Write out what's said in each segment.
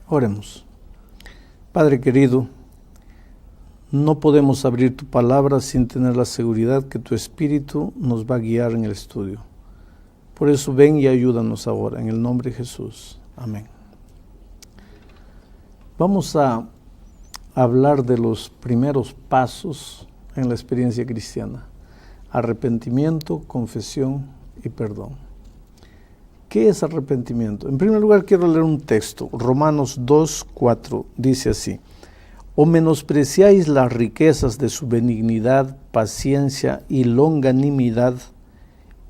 Oremos. Padre querido, no podemos abrir tu palabra sin tener la seguridad que tu Espíritu nos va a guiar en el estudio. Por eso ven y ayúdanos ahora, en el nombre de Jesús. Amén. Vamos a hablar de los primeros pasos en la experiencia cristiana: arrepentimiento, confesión y perdón. ¿Qué es arrepentimiento? En primer lugar, quiero leer un texto. Romanos 2:4 dice así: ¿O menospreciáis las riquezas de su benignidad, paciencia y longanimidad,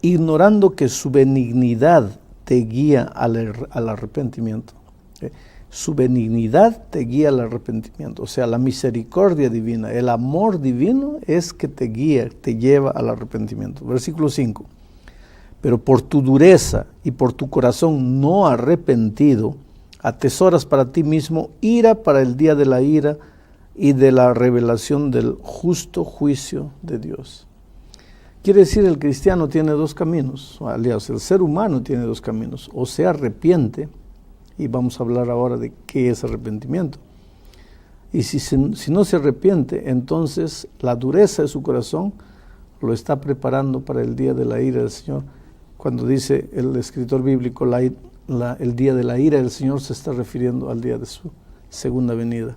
ignorando que su benignidad te guía al arrepentimiento? Su benignidad te guía al arrepentimiento. O sea, la misericordia divina, el amor divino es que te guía, te lleva al arrepentimiento. Versículo 5. Pero por tu dureza y por tu corazón no arrepentido, atesoras para ti mismo ira para el día de la ira y de la revelación del justo juicio de Dios. Quiere decir, el cristiano tiene dos caminos, aliás, el ser humano tiene dos caminos: o se arrepiente, y vamos a hablar ahora de qué es arrepentimiento, y si no se arrepiente, entonces la dureza de su corazón lo está preparando para el día de la ira del Señor. Cuando dice el escritor bíblico el día de la ira del Señor, se está refiriendo al día de su segunda venida.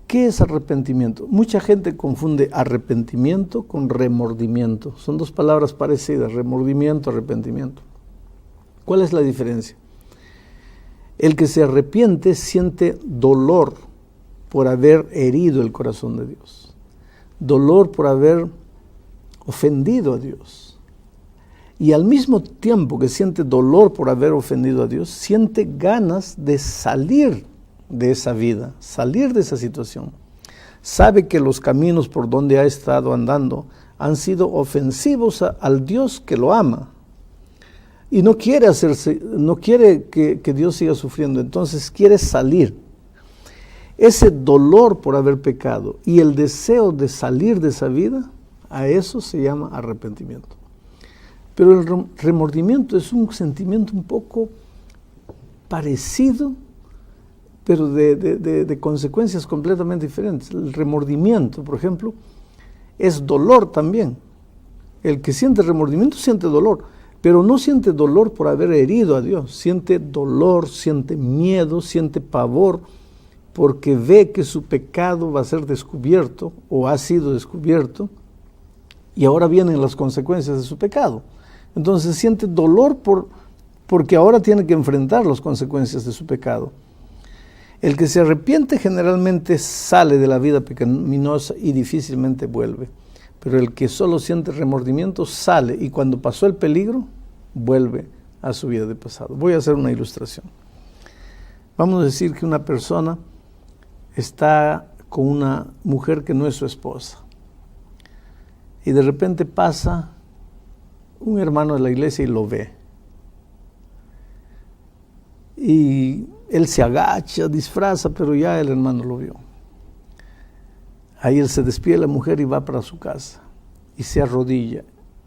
¿Qué es arrepentimiento? Mucha gente confunde arrepentimiento con remordimiento. Son dos palabras parecidas: remordimiento, arrepentimiento. ¿Cuál es la diferencia? El que se arrepiente siente dolor por haber herido el corazón de Dios, dolor por haber ofendido a Dios. Y al mismo tiempo que siente dolor por haber ofendido a Dios, siente ganas de salir de esa vida, salir de esa situación. Sabe que los caminos por donde ha estado andando han sido ofensivos al Dios que lo ama. Y no quiere que Dios siga sufriendo, entonces quiere salir. Ese dolor por haber pecado y el deseo de salir de esa vida, a eso se llama arrepentimiento. Pero el remordimiento es un sentimiento un poco parecido, pero de consecuencias completamente diferentes. El remordimiento, por ejemplo, es dolor también. El que siente remordimiento siente dolor, pero no siente dolor por haber herido a Dios. Siente dolor, siente miedo, siente pavor, porque ve que su pecado va a ser descubierto o ha sido descubierto, y ahora vienen las consecuencias de su pecado. Entonces siente dolor porque ahora tiene que enfrentar las consecuencias de su pecado. El que se arrepiente generalmente sale de la vida pecaminosa y difícilmente vuelve. Pero el que solo siente remordimiento sale, y cuando pasó el peligro, vuelve a su vida de pasado. Voy a hacer una ilustración. Vamos a decir que una persona está con una mujer que no es su esposa, y de repente pasa un hermano de la iglesia y lo ve. Y él se agacha, disfraza, pero ya el hermano lo vio. Ahí él se despide de la mujer y va para su casa. Y se arrodilla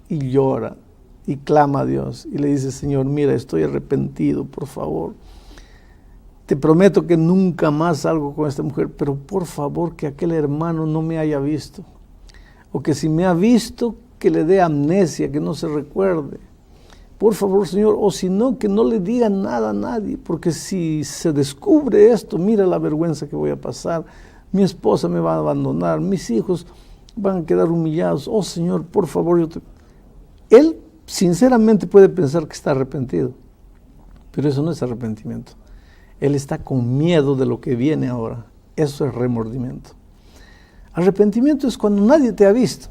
y llora y clama a Dios. Y le dice: Señor, mira, estoy arrepentido, por favor. Te prometo que nunca más salgo con esta mujer, pero por favor que aquel hermano no me haya visto. O que si me ha visto, que le dé amnesia, que no se recuerde. Por favor, Señor, o si no, que no le diga nada a nadie, porque si se descubre esto, mira la vergüenza que voy a pasar. Mi esposa me va a abandonar, mis hijos van a quedar humillados. Oh, Señor, por favor, Él sinceramente puede pensar que está arrepentido, pero eso no es arrepentimiento. Él está con miedo de lo que viene ahora. Eso es remordimiento. Arrepentimiento es cuando nadie te ha visto.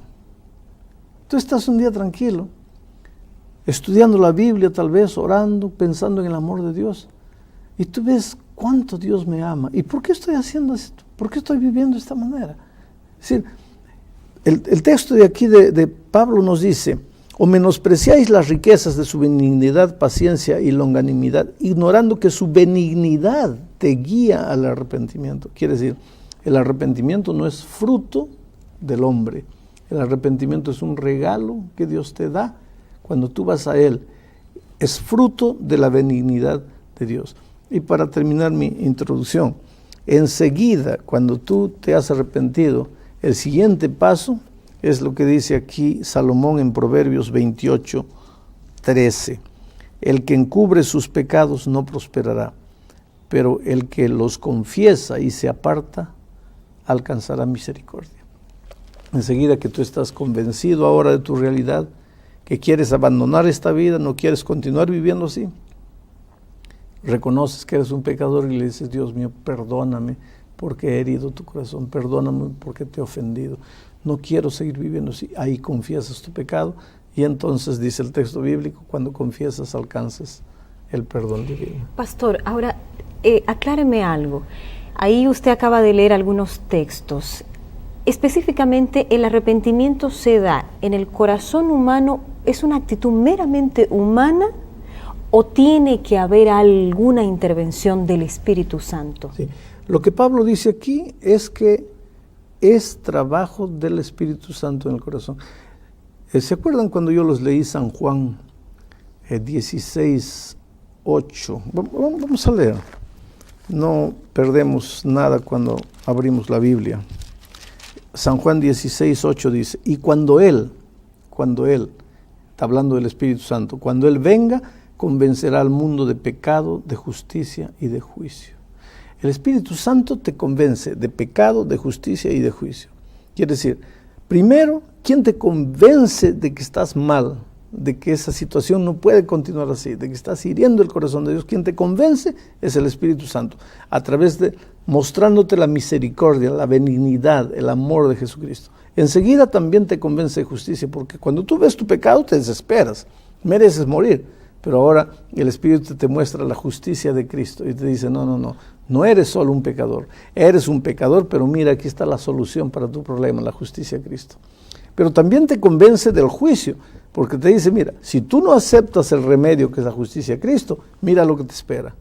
Tú estás un día tranquilo, estudiando la Biblia, tal vez orando, pensando en el amor de Dios, y tú ves cuánto Dios me ama. ¿Y por qué estoy haciendo esto? ¿Por qué estoy viviendo de esta manera? Es decir, el texto de aquí de Pablo nos dice: o menospreciáis las riquezas de su benignidad, paciencia y longanimidad, ignorando que su benignidad te guía al arrepentimiento. Quiere decir, el arrepentimiento no es fruto del hombre. El arrepentimiento es un regalo que Dios te da cuando tú vas a Él. Es fruto de la benignidad de Dios. Y para terminar mi introducción, enseguida, cuando tú te has arrepentido, el siguiente paso es lo que dice aquí Salomón en Proverbios 28:13. El que encubre sus pecados no prosperará, pero el que los confiesa y se aparta alcanzará misericordia. Enseguida que tú estás convencido ahora de tu realidad, que quieres abandonar esta vida, no quieres continuar viviendo así, reconoces que eres un pecador y le dices: Dios mío, perdóname porque he herido tu corazón, perdóname porque te he ofendido, no quiero seguir viviendo así. Ahí confiesas tu pecado y entonces, dice el texto bíblico, cuando confiesas alcanzas el perdón divino. Pastor, ahora acláreme algo. Ahí usted acaba de leer algunos textos. Específicamente, ¿el arrepentimiento se da en el corazón humano? ¿Es una actitud meramente humana o tiene que haber alguna intervención del Espíritu Santo? Sí. Lo que Pablo dice aquí es que es trabajo del Espíritu Santo en el corazón. ¿Se acuerdan cuando yo los leí San Juan 16:8? Vamos a leer. No perdemos nada cuando abrimos la Biblia. San Juan 16:8 dice: y cuando Él, está hablando del Espíritu Santo, cuando Él venga, convencerá al mundo de pecado, de justicia y de juicio. El Espíritu Santo te convence de pecado, de justicia y de juicio. Quiere decir, primero, ¿quién te convence de que estás mal? De que esa situación no puede continuar así, de que estás hiriendo el corazón de Dios. Quien te convence es el Espíritu Santo, a través de mostrándote la misericordia, la benignidad, el amor de Jesucristo. Enseguida también te convence de justicia, porque cuando tú ves tu pecado te desesperas, mereces morir, pero ahora el Espíritu te muestra la justicia de Cristo y te dice: no eres solo un pecador, eres un pecador, pero mira, aquí está la solución para tu problema, la justicia de Cristo. Pero también te convence del juicio, porque te dice: mira, si tú no aceptas el remedio que es la justicia de Cristo, mira lo que te espera.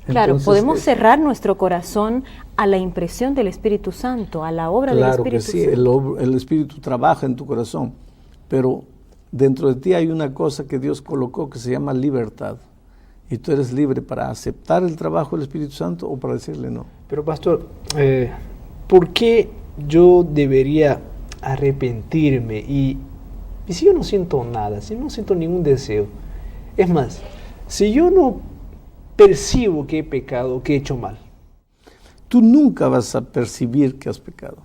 Claro, Entonces, podemos cerrar nuestro corazón a la impresión del Espíritu Santo, a la obra del Espíritu Santo. Claro que sí, el Espíritu trabaja en tu corazón, pero dentro de ti hay una cosa que Dios colocó que se llama libertad. Y tú eres libre para aceptar el trabajo del Espíritu Santo o para decirle no. Pero pastor, ¿por qué yo debería arrepentirme? Y si yo no siento nada, si no siento ningún deseo, es más, si yo no percibo que he pecado, que he hecho mal, tú nunca vas a percibir que has pecado.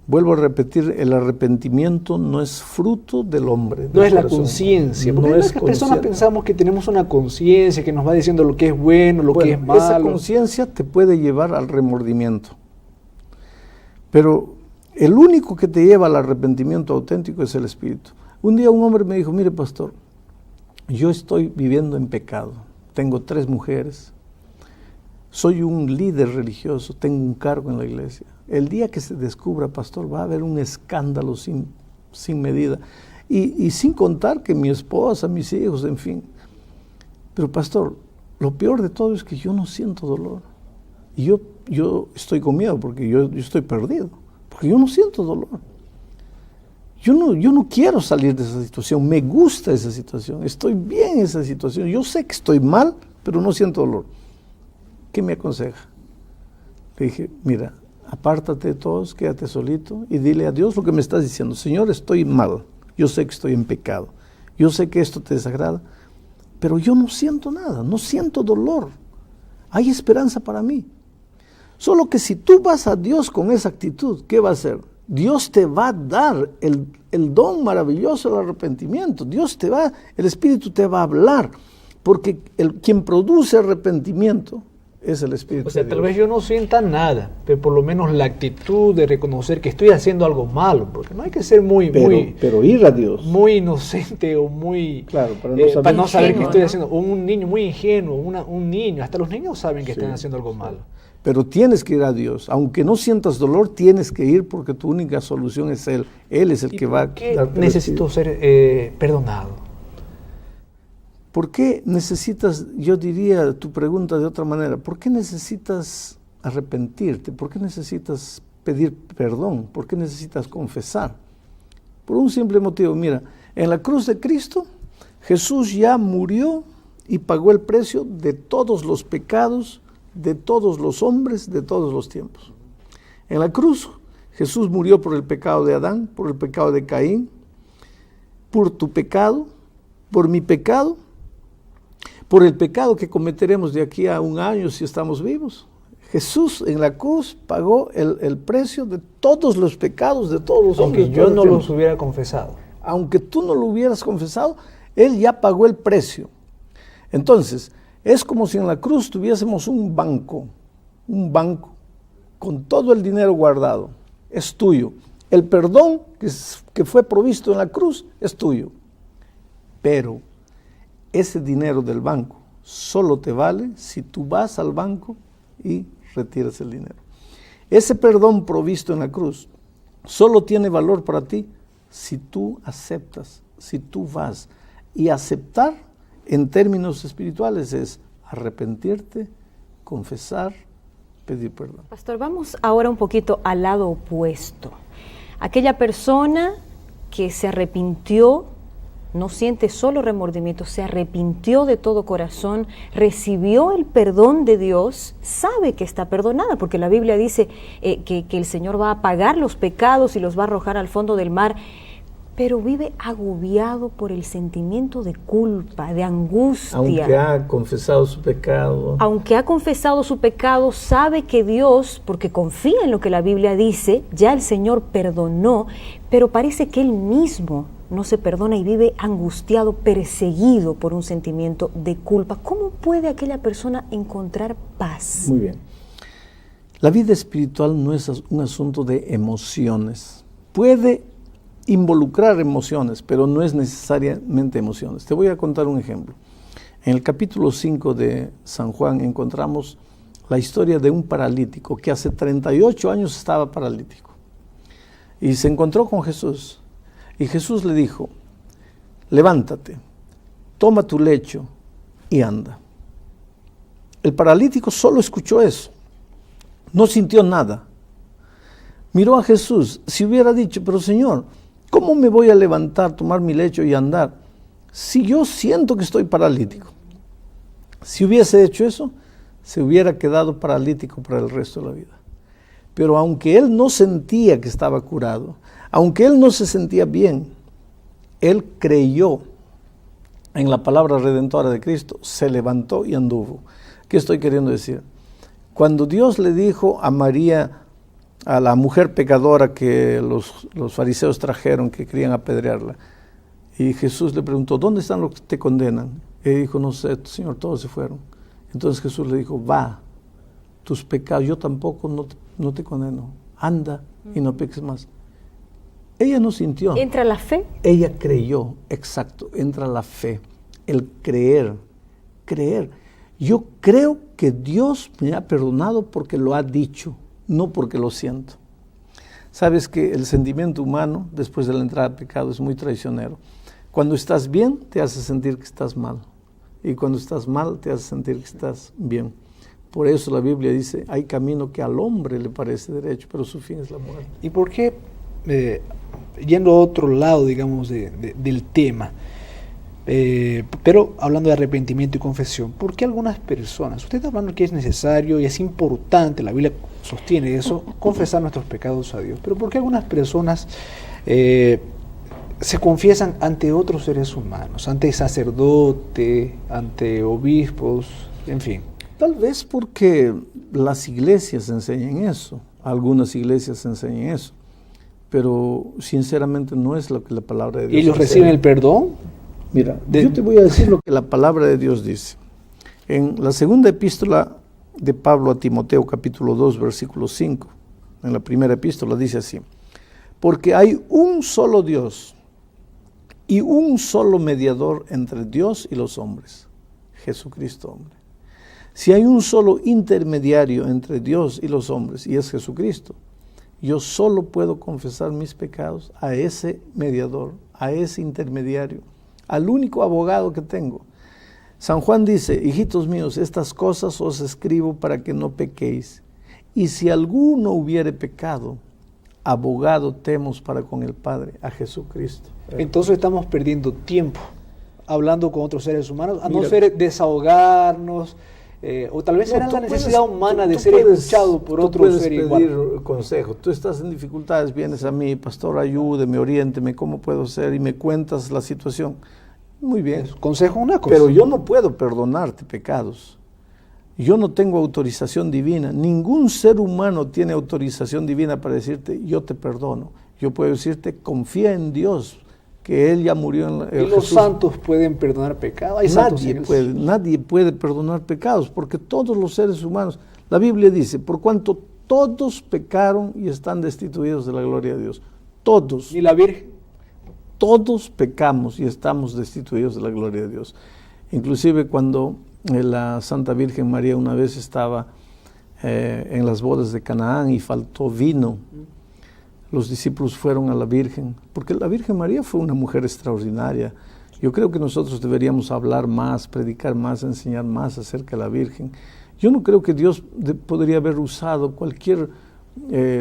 Vuelvo a repetir, el arrepentimiento no es fruto del hombre. No es la conciencia, porque no es que personas pensamos que tenemos una conciencia que nos va diciendo lo que es bueno, lo que es malo. Esa conciencia te puede llevar al remordimiento, pero el único que te lleva al arrepentimiento auténtico es el Espíritu. Un día un hombre me dijo: mire, pastor, yo estoy viviendo en pecado, tengo 3 mujeres, soy un líder religioso, tengo un cargo en la iglesia. El día que se descubra, pastor, va a haber un escándalo sin medida. Y sin contar que mi esposa, mis hijos, en fin. Pero pastor, lo peor de todo es que yo no siento dolor. Y yo estoy con miedo porque yo estoy perdido. Porque yo no siento dolor. Yo no quiero salir de esa situación. Me gusta esa situación. Estoy bien en esa situación. Yo sé que estoy mal, pero no siento dolor. ¿Qué me aconseja? Le dije: mira, apártate de todos, quédate solito y dile a Dios lo que me estás diciendo. Señor, estoy mal, yo sé que estoy en pecado, yo sé que esto te desagrada, pero yo no siento nada, no siento dolor, hay esperanza para mí. Solo que si tú vas a Dios con esa actitud, ¿qué va a hacer? Dios te va a dar el don maravilloso del arrepentimiento, el Espíritu te va a hablar, porque quien produce arrepentimiento es el Espíritu. O sea, de tal Dios. vez yo no sienta nada, pero por lo menos la actitud de reconocer que estoy haciendo algo malo, porque no hay que ser pero ir a Dios. muy inocente o muy... Claro, para no saber ingenuo, que estoy ¿no? haciendo. O un niño muy ingenuo, un niño, hasta los niños saben que están haciendo algo malo. Pero tienes que ir a Dios. Aunque no sientas dolor, tienes que ir porque tu única solución es Él. Él es el que va a darte. Necesito ser perdonado. ¿Por qué necesitas, yo diría tu pregunta de otra manera, ¿por qué necesitas arrepentirte? ¿Por qué necesitas pedir perdón? ¿Por qué necesitas confesar? Por un simple motivo. Mira, en la cruz de Cristo, Jesús ya murió y pagó el precio de todos los pecados, de todos los hombres, de todos los tiempos. En la cruz, Jesús murió por el pecado de Adán, por el pecado de Caín, por tu pecado, por mi pecado, por el pecado que cometeremos de aquí a 1 año si estamos vivos. Jesús en la cruz pagó el precio de todos los pecados de todos los hombres. Aunque yo no los hubiera confesado. Aunque tú no lo hubieras confesado, Él ya pagó el precio. Entonces, es como si en la cruz tuviésemos un banco con todo el dinero guardado. Es tuyo. El perdón que fue provisto en la cruz es tuyo. Pero ese dinero del banco solo te vale si tú vas al banco y retiras el dinero. Ese perdón provisto en la cruz solo tiene valor para ti si tú aceptas, si tú vas. Y aceptar en términos espirituales es arrepentirte, confesar, pedir perdón. Pastor, vamos ahora un poquito al lado opuesto. Aquella persona que se arrepintió, no siente solo remordimiento, se arrepintió de todo corazón, recibió el perdón de Dios, sabe que está perdonada, porque la Biblia dice que el Señor va a pagar los pecados y los va a arrojar al fondo del mar, pero vive agobiado por el sentimiento de culpa, de angustia. Aunque ha confesado su pecado. Aunque ha confesado su pecado, sabe que Dios, porque confía en lo que la Biblia dice, ya el Señor perdonó, pero parece que él mismo no se perdona y vive angustiado, perseguido por un sentimiento de culpa. ¿Cómo puede aquella persona encontrar paz? Muy bien. La vida espiritual no es un asunto de emociones. Puede involucrar emociones, pero no es necesariamente emociones. Te voy a contar un ejemplo. En el capítulo 5 de San Juan encontramos la historia de un paralítico que hace 38 años estaba paralítico y se encontró con Jesús. Y Jesús le dijo, levántate, toma tu lecho y anda. El paralítico solo escuchó eso, no sintió nada. Miró a Jesús, si hubiera dicho, pero Señor, ¿cómo me voy a levantar, tomar mi lecho y andar si yo siento que estoy paralítico? Si hubiese hecho eso, se hubiera quedado paralítico para el resto de la vida. Pero aunque él no sentía que estaba curado, aunque él no se sentía bien, él creyó en la palabra redentora de Cristo, se levantó y anduvo. ¿Qué estoy queriendo decir? Cuando Dios le dijo a María, a la mujer pecadora que los fariseos trajeron, que querían apedrearla, y Jesús le preguntó, ¿dónde están los que te condenan? Y dijo, no sé, Señor, todos se fueron. Entonces Jesús le dijo, va, tus pecados, yo tampoco no te condeno, anda y no peques más. Ella no sintió. ¿Entra la fe? Ella creyó, exacto, entra la fe, el creer. Yo creo que Dios me ha perdonado porque lo ha dicho, no porque lo siento. Sabes que el sentimiento humano, después de la entrada al pecado, es muy traicionero. Cuando estás bien, te hace sentir que estás mal. Y cuando estás mal, te hace sentir que estás bien. Por eso la Biblia dice, hay camino que al hombre le parece derecho, pero su fin es la muerte. ¿Y por qué, yendo a otro lado, digamos, del tema, pero hablando de arrepentimiento y confesión, ¿por qué algunas personas, usted está hablando que es necesario y es importante, la Biblia sostiene eso, confesar nuestros pecados a Dios, pero por qué algunas personas se confiesan ante otros seres humanos, ante sacerdotes, ante obispos, en fin? Tal vez porque las iglesias enseñan eso, algunas iglesias enseñan eso, pero sinceramente no es lo que la palabra de Dios ¿Ellos reciben el perdón? Mira, yo te voy a decir lo que la palabra de Dios dice. En la segunda epístola de Pablo a Timoteo, capítulo 2, versículo 5, en la primera epístola dice así, porque hay un solo Dios y un solo mediador entre Dios y los hombres, Jesucristo hombre. Si hay un solo intermediario entre Dios y los hombres, y es Jesucristo, yo solo puedo confesar mis pecados a ese mediador, a ese intermediario, al único abogado que tengo. San Juan dice, hijitos míos, estas cosas os escribo para que no pequéis. Y si alguno hubiere pecado, abogado tenemos para con el Padre, a Jesucristo. Entonces estamos perdiendo tiempo hablando con otros seres humanos, a no Mira, ser desahogarnos, o tal vez era la necesidad humana de ser escuchado por otro ser igual. Tú puedes pedir consejo. Tú estás en dificultades, vienes a mí, pastor, ayúdeme, oriénteme, ¿cómo puedo hacer? Y me cuentas la situación. Muy bien. Consejo una cosa. Pero yo no puedo perdonarte pecados. Yo no tengo autorización divina. Ningún ser humano tiene autorización divina para decirte, yo te perdono. Yo puedo decirte, confía en Dios, que Él ya murió en la ¿Y los santos pueden perdonar pecados? ¿Hay santos en el... Nadie puede perdonar pecados, porque todos los seres humanos, la Biblia dice, por cuanto todos pecaron y están destituidos de la gloria de Dios. Todos. ¿Y la Virgen? Todos pecamos y estamos destituidos de la gloria de Dios. Inclusive cuando la Santa Virgen María una vez estaba en las bodas de Canaán y faltó vino, los discípulos fueron a la Virgen, porque la Virgen María fue una mujer extraordinaria. Yo creo que nosotros deberíamos hablar más, predicar más, enseñar más acerca de la Virgen. Yo no creo que Dios podría haber usado cualquier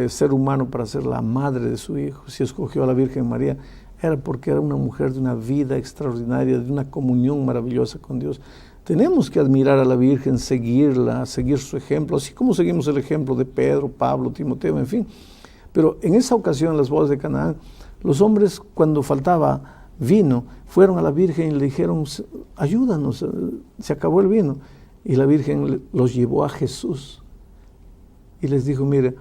ser humano para ser la madre de su hijo. Si escogió a la Virgen María, era porque era una mujer de una vida extraordinaria, de una comunión maravillosa con Dios. Tenemos que admirar a la Virgen, seguirla, seguir su ejemplo, así como seguimos el ejemplo de Pedro, Pablo, Timoteo, en fin. Pero en esa ocasión, en las bodas de Canaán, los hombres, cuando faltaba vino, fueron a la Virgen y le dijeron, ayúdanos, se acabó el vino. Y la Virgen los llevó a Jesús y les dijo, mire,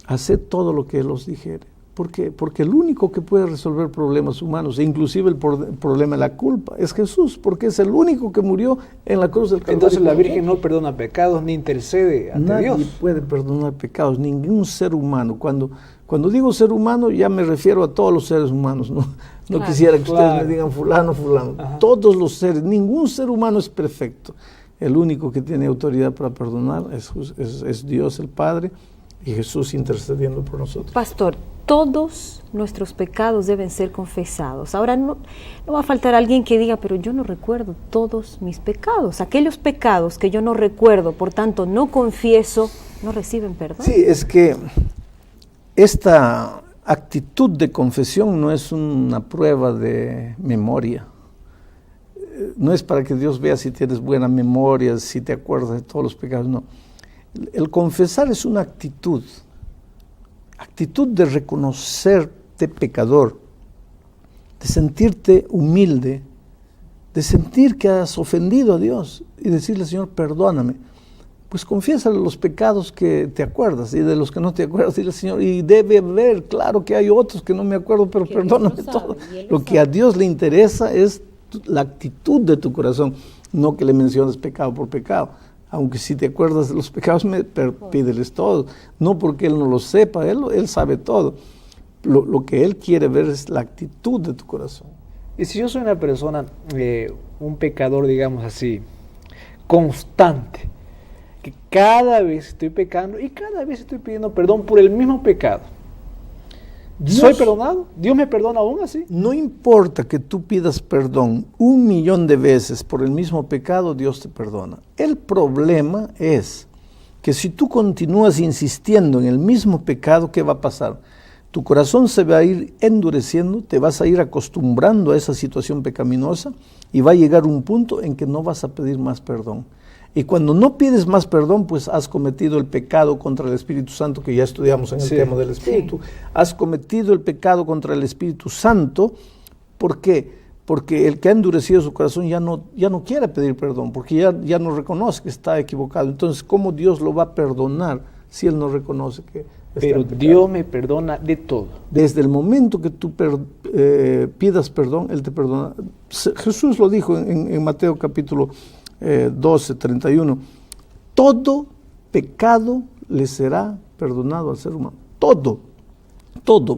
haced todo lo que Él os dijere. ¿Por qué? Porque el único que puede resolver problemas humanos, e inclusive el problema de la culpa, es Jesús, porque es el único que murió en la cruz del Calvario. Entonces la Virgen no perdona pecados ni intercede ante Dios. Nadie puede perdonar pecados, ningún ser humano. Cuando digo ser humano, ya me refiero a todos los seres humanos, ¿no? No Claro, quisiera que ustedes me digan fulano, fulano. Ajá. Todos los seres, ningún ser humano es perfecto. El único que tiene autoridad para perdonar es Dios el Padre y Jesús intercediendo por nosotros. Pastor, todos nuestros pecados deben ser confesados. Ahora no va a faltar alguien que diga, pero yo no recuerdo todos mis pecados. Aquellos pecados que yo no recuerdo, por tanto no confieso, no reciben perdón. Sí, es que esta actitud de confesión no es una prueba de memoria. No es para que Dios vea si tienes buena memoria, si te acuerdas de todos los pecados, no. El confesar es una actitud de reconocerte pecador, de sentirte humilde, de sentir que has ofendido a Dios y decirle, Señor, perdóname. Pues confiésale los pecados que te acuerdas y de los que no te acuerdas, dile, Señor, y debe haber, claro que hay otros que no me acuerdo, pero perdóname todo. Lo que a Dios le interesa es la actitud de tu corazón, no que le menciones pecado por pecado. Aunque si te acuerdas de los pecados, pídeles todo. No porque Él no lo sepa, Él sabe todo. Lo que Él quiere ver es la actitud de tu corazón. Y si yo soy una persona, un pecador, digamos así, constante, que cada vez estoy pecando y cada vez estoy pidiendo perdón por el mismo pecado, ¿soy perdonado? ¿Dios me perdona aún así? No importa que tú pidas perdón 1.000.000 de veces por el mismo pecado, Dios te perdona. El problema es que si tú continúas insistiendo en el mismo pecado, ¿qué va a pasar? Tu corazón se va a ir endureciendo, te vas a ir acostumbrando a esa situación pecaminosa y va a llegar un punto en que no vas a pedir más perdón. Y cuando no pides más perdón, pues has cometido el pecado contra el Espíritu Santo, que ya estudiamos en el tema del Espíritu. Sí. Has cometido el pecado contra el Espíritu Santo. ¿Por qué? Porque el que ha endurecido su corazón ya no quiere pedir perdón, porque ya no reconoce que está equivocado. Entonces, ¿cómo Dios lo va a perdonar si Él no reconoce que está Pero en pecado? Dios me perdona de todo. Desde el momento que tú pidas perdón, Él te perdona. Jesús lo dijo en Mateo capítulo 12, 31, todo pecado le será perdonado al ser humano, todo,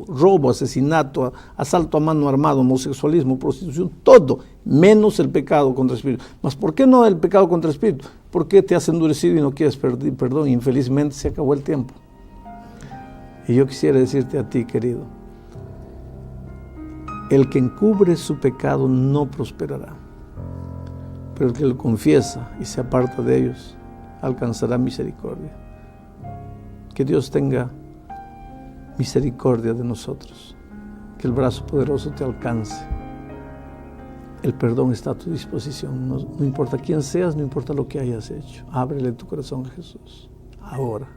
robo, asesinato, asalto a mano armada, homosexualismo, prostitución, todo, menos el pecado contra el Espíritu. ¿Mas por qué no el pecado contra el Espíritu? ¿Por qué te has endurecido y no quieres pedir perdón? Infelizmente se acabó el tiempo. Y yo quisiera decirte a ti, querido, el que encubre su pecado no prosperará, pero el que lo confiesa y se aparta de ellos alcanzará misericordia. Que Dios tenga misericordia de nosotros, que el brazo poderoso te alcance el perdón está a tu disposición. No importa quién seas, no importa lo que hayas hecho. Ábrele tu corazón a Jesús. Ahora.